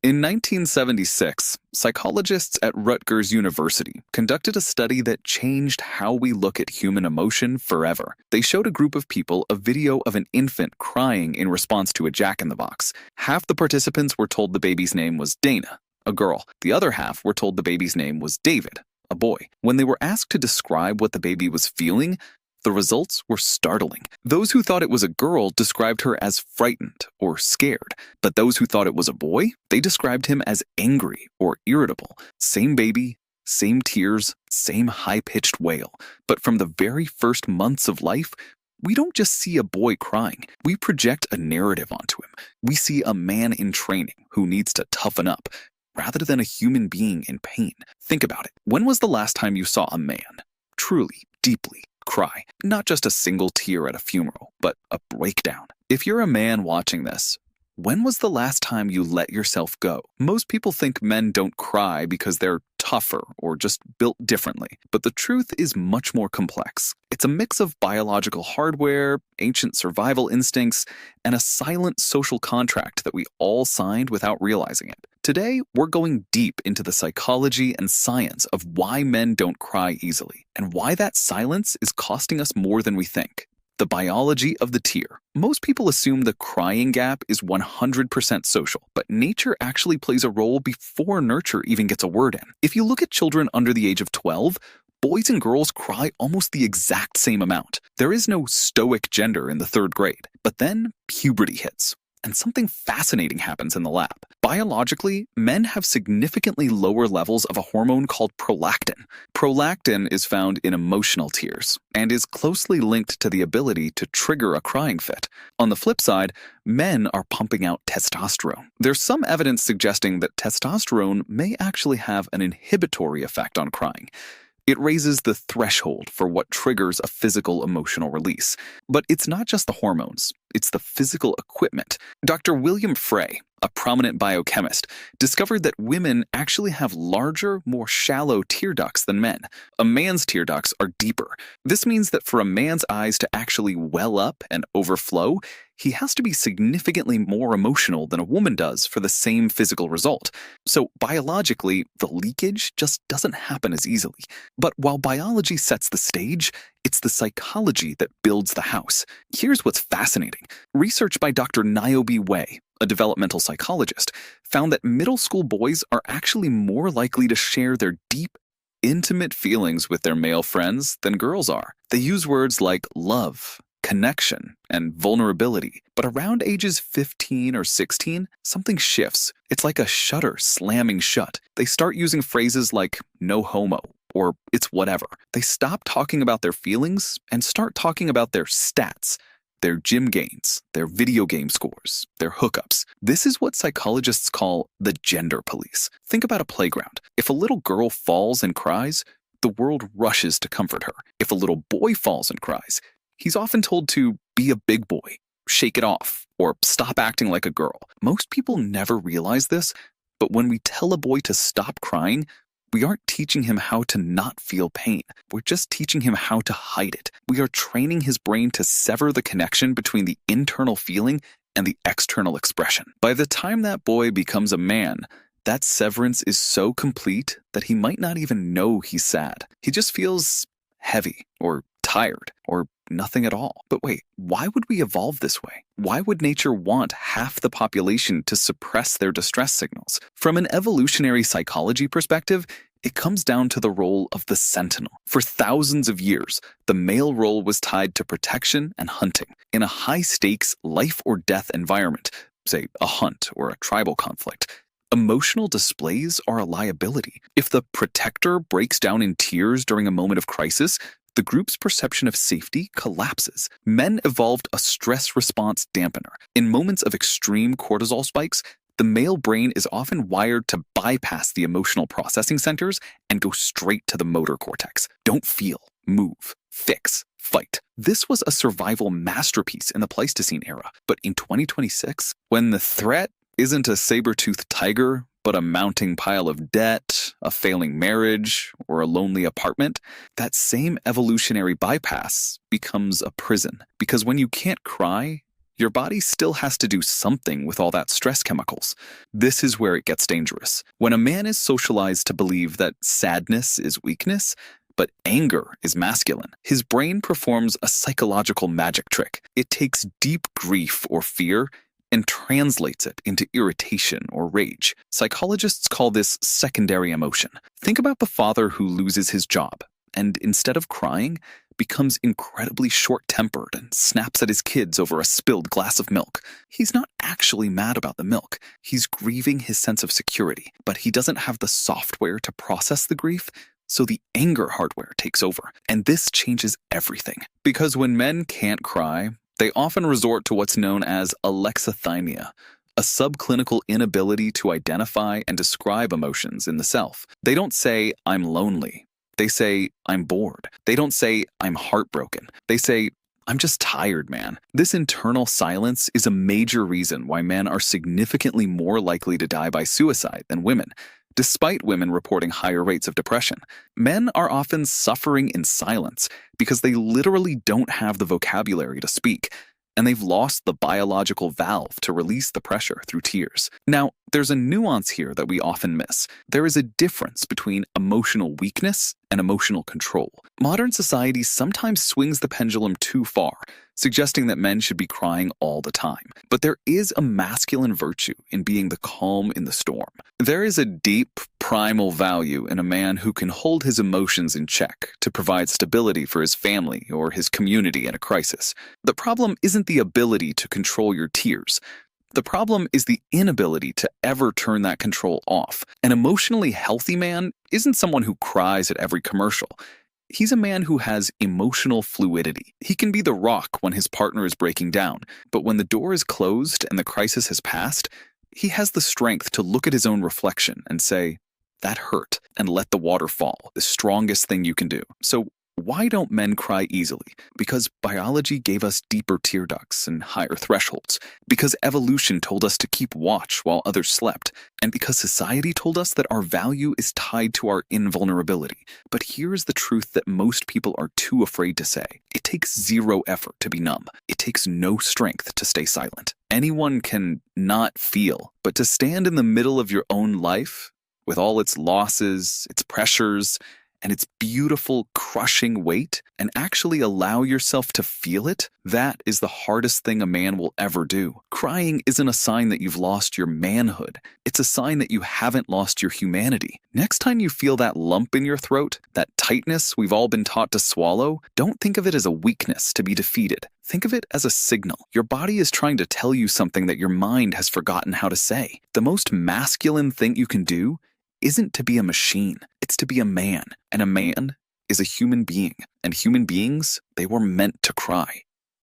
In 1976, psychologists at Rutgers University conducted a study that changed how we look at human emotion forever. They showed a group of people a video of an infant crying in response to a jack-in-the-box. Half the participants were told the baby's name was Dana, a girl. The other half were told the baby's name was David, a boy. When they were asked to describe what the baby was feeling, the results were startling. Those who thought it was a girl described her as frightened or scared, but those who thought it was a boy, they described him as angry or irritable. Same baby, same tears, same high-pitched wail. But from the very first months of life, we don't just see a boy crying. We project a narrative onto him. We see a man in training who needs to toughen up, rather than a human being in pain. Think about it. When was the last time you saw a man truly, deeply cry? Not just a single tear at a funeral, but a breakdown. If you're a man watching this, when was the last time you let yourself go? Most people think men don't cry because they're tougher or just built differently, but the truth is much more complex. It's a mix of biological hardware, ancient survival instincts, and a silent social contract that we all signed without realizing it. Today, we're going deep into the psychology and science of why men don't cry easily, and why that silence is costing us more than we think. The biology of the tear. Most people assume the crying gap is 100% social, but nature actually plays a role before nurture even gets a word in. If you look at children under the age of 12, boys and girls cry almost the exact same amount. There is no stoic gender in the 3rd grade, but then puberty hits. And something fascinating happens in the lab. Biologically, men have significantly lower levels of a hormone called prolactin. Prolactin is found in emotional tears and is closely linked to the ability to trigger a crying fit. On the flip side, men are pumping out testosterone. There's some evidence suggesting that testosterone may actually have an inhibitory effect on crying. It raises the threshold for what triggers a physical emotional release. But it's not just the hormones, it's the physical equipment. Dr. William Frey, a prominent biochemist, discovered that women actually have larger, more shallow tear ducts than men. A man's tear ducts are deeper. This means that for a man's eyes to actually well up and overflow, he has to be significantly more emotional than a woman does for the same physical result. So biologically, the leakage just doesn't happen as easily. But while biology sets the stage, it's the psychology that builds the house. Here's what's fascinating. Research by Dr. Niobe Way, a developmental psychologist, found that middle school boys are actually more likely to share their deep, intimate feelings with their male friends than girls are. They use words like love, connection, and vulnerability. But around ages 15 or 16, something shifts. It's like a shutter slamming shut. They start using phrases like no homo or it's whatever. They stop talking about their feelings and start talking about their stats, their gym gains, their video game scores, their hookups. This is what psychologists call the gender police. Think about a playground. If a little girl falls and cries, the world rushes to comfort her. If a little boy falls and cries, he's often told to be a big boy, shake it off, or stop acting like a girl. Most people never realize this, but when we tell a boy to stop crying, we aren't teaching him how to not feel pain. We're just teaching him how to hide it. We are training his brain to sever the connection between the internal feeling and the external expression. By the time that boy becomes a man, that severance is so complete that he might not even know he's sad. He just feels heavy or tired or nothing at all. But wait, why would we evolve this way? Why would nature want half the population to suppress their distress signals? From an evolutionary psychology perspective, it comes down to the role of the sentinel. For thousands of years, the male role was tied to protection and hunting. In a high-stakes, life-or-death environment, say a hunt or a tribal conflict, emotional displays are a liability. If the protector breaks down in tears during a moment of crisis, the group's perception of safety collapses. Men evolved a stress response dampener. In moments of extreme cortisol spikes, the male brain is often wired to bypass the emotional processing centers and go straight to the motor cortex. Don't feel, move, fix, fight. This was a survival masterpiece in the Pleistocene era. But in 2026, when the threat isn't a saber-toothed tiger, but a mounting pile of debt, a failing marriage, or a lonely apartment, that same evolutionary bypass becomes a prison. Because when you can't cry, your body still has to do something with all that stress chemicals. This is where it gets dangerous. When a man is socialized to believe that sadness is weakness, but anger is masculine, his brain performs a psychological magic trick. It takes deep grief or fear and translates it into irritation or rage. Psychologists call this secondary emotion. Think about the father who loses his job and instead of crying, becomes incredibly short-tempered and snaps at his kids over a spilled glass of milk. He's not actually mad about the milk. He's grieving his sense of security, but he doesn't have the software to process the grief, so the anger hardware takes over. And this changes everything. Because when men can't cry, they often resort to what's known as alexithymia, a subclinical inability to identify and describe emotions in the self. They don't say, "I'm lonely." They say, "I'm bored." They don't say, "I'm heartbroken." They say, "I'm just tired, man." This internal silence is a major reason why men are significantly more likely to die by suicide than women, despite women reporting higher rates of depression. Men are often suffering in silence because they literally don't have the vocabulary to speak, and they've lost the biological valve to release the pressure through tears. Now, there's a nuance here that we often miss. There is a difference between emotional weakness and emotional control. Modern society sometimes swings the pendulum too far, suggesting that men should be crying all the time. But there is a masculine virtue in being the calm in the storm. There is a deep, primal value in a man who can hold his emotions in check to provide stability for his family or his community in a crisis. The problem isn't the ability to control your tears. The problem is the inability to ever turn that control off. An emotionally healthy man isn't someone who cries at every commercial. He's a man who has emotional fluidity. He can be the rock when his partner is breaking down, but when the door is closed and the crisis has passed, he has the strength to look at his own reflection and say, "That hurt," and let the water fall, the strongest thing you can do. So why don't men cry easily? Because biology gave us deeper tear ducts and higher thresholds. Because evolution told us to keep watch while others slept. And because society told us that our value is tied to our invulnerability. But here's the truth that most people are too afraid to say. It takes zero effort to be numb. It takes no strength to stay silent. Anyone can not feel, but to stand in the middle of your own life, with all its losses, its pressures, and its beautiful, crushing weight, and actually allow yourself to feel it, that is the hardest thing a man will ever do. Crying isn't a sign that you've lost your manhood. It's a sign that you haven't lost your humanity. Next time you feel that lump in your throat, that tightness we've all been taught to swallow, don't think of it as a weakness to be defeated. Think of it as a signal. Your body is trying to tell you something that your mind has forgotten how to say. The most masculine thing you can do isn't to be a machine, it's to be a man. And a man is a human being. And human beings, they were meant to cry.